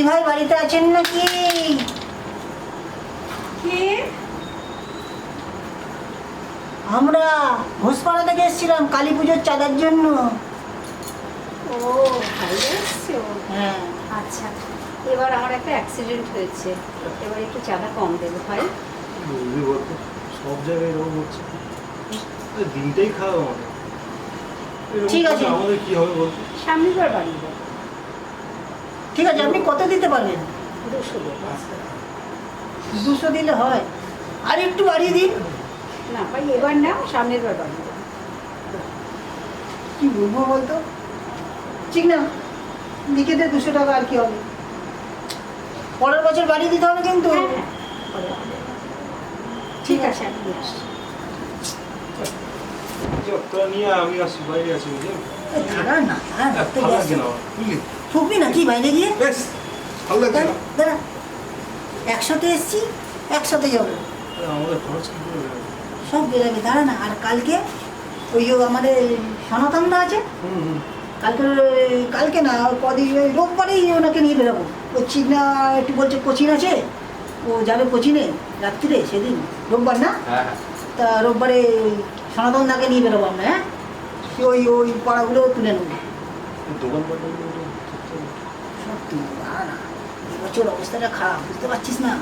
ভাই বাড়িতে আছেন নাকি? কে? আমরা ঘোষপাড়া থেকে এসেছিলাম কালী পুজোর চাঁদার জন্য। ও ভাই এসছো? হ্যাঁ। আচ্ছা, এবার আমার একটা অ্যাক্সিডেন্ট হয়েছে, এবার একটু চাঁদা কম দেবো ভাই। বুঝলি বলতো, সব জায়গায় এরকম হচ্ছে, দিনটাই খারাপ আমাদের। এরকম ঠিক আছে। করলে আমাদের কি হবে বলতো? সামনের বার বাড়িয়ে দেবো, ঠিক আছে, আপনি কত দিতে পারবেন? 200 দেবো। 200 দিলে হয়, আর একটু বাড়িয়ে দিন। না ভাই, এবার না, সামনের বার বাড়িয়ে দেবো। কি বলবো বলতো, ঠিক না, লিখে দে 200 টাকা, আর কি হবে। পরের বছর বাড়িয়ে দিতে হবে কিন্তু। হ্যাঁ, হ্যাঁ, পরে বাড়িয়ে দেবো। ঠিক আছে, আমি নিয়ে আসছি। তোরা নিয়ে আমি আসছি, বাইরে আছি বুঝলি? এই দাঁড়া না, দাঁড়া না, তো ভালো ব্যস্ত। লাগছে না আমার, বুঝলি? ঠকবি না কি বাইরে গিয়ে? বেশ ভালো লাগছে না। দাঁড়া, একসাথে এসছি, একসাথে যাবো, আমাদের খরচ কি করে বেরোবে? সব বেরাবে। দাঁড়া না, আর কালকে ওই যে আমাদের সনাতনদা আছে, কালকে না, কদিন ওই রোববারেই ওনাকে নিয়ে বেরোবো। ওই চিনা একটু বলছে কোচিন আছে, ও যাবে কোচিনে রাত্রিরে, সেদিন রোববার না, হ্যাঁ, তা রোববারে সনাতনদাকে নিয়ে বেরোবো আমরা। হ্যাঁ, ওই ওই পাড়াগুলো তুলে নেবো দোকান পাঠাবো। সব তুলে। দাঁড়া না, এবছর অবস্থাটা খারাপ, বুঝতে পারছিস না,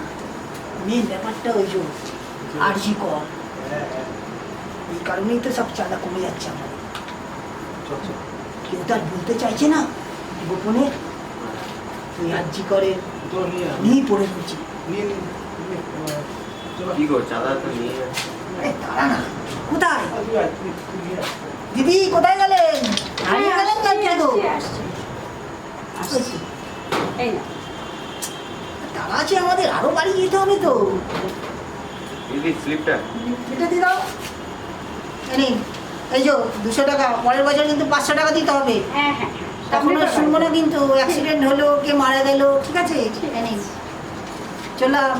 মেন ব্যাপারটা ওই যে আরজি কর, এই কারণেই তো সব চাঁদা কমে যাচ্ছে আমাদের। কেউ তো আর বলতে চাইছে না গোপনে, ওই আরজি করে তোরা নিয়ে আয়। নিয়েই পড়ে রয়েছি। নিয়ে নি, নিয়ে, চলো। কি করছো চাঁদা তো নিয়ে আরে দাঁড়া না, কোথায় তুই আয়, তুই নিয়ে আয়। দিদি, কোথায় গেলেন? হারিয়ে গেলেন কালকে তো। আসছি, আসছি। এই না, টাকা আছে আমাদের, আরো বাড়ি যেতে হবে তো। দিদি স্লিপটা এটা দিয়ে দাও। এই নিন, এই যে 200 টাকা, পরের বছর কিন্তু 500 টাকা দিতে হবে। হ্যাঁ, হ্যাঁ, হ্যাঁ, তখন সামনের আর বার শুনবো না বাড়িয়ে দেবো। কিন্তু অ্যাক্সিডেন্ট হলো, কে মারা গেল, ঠিক আছে? ঠিক এই নিন, আছে। চললাম।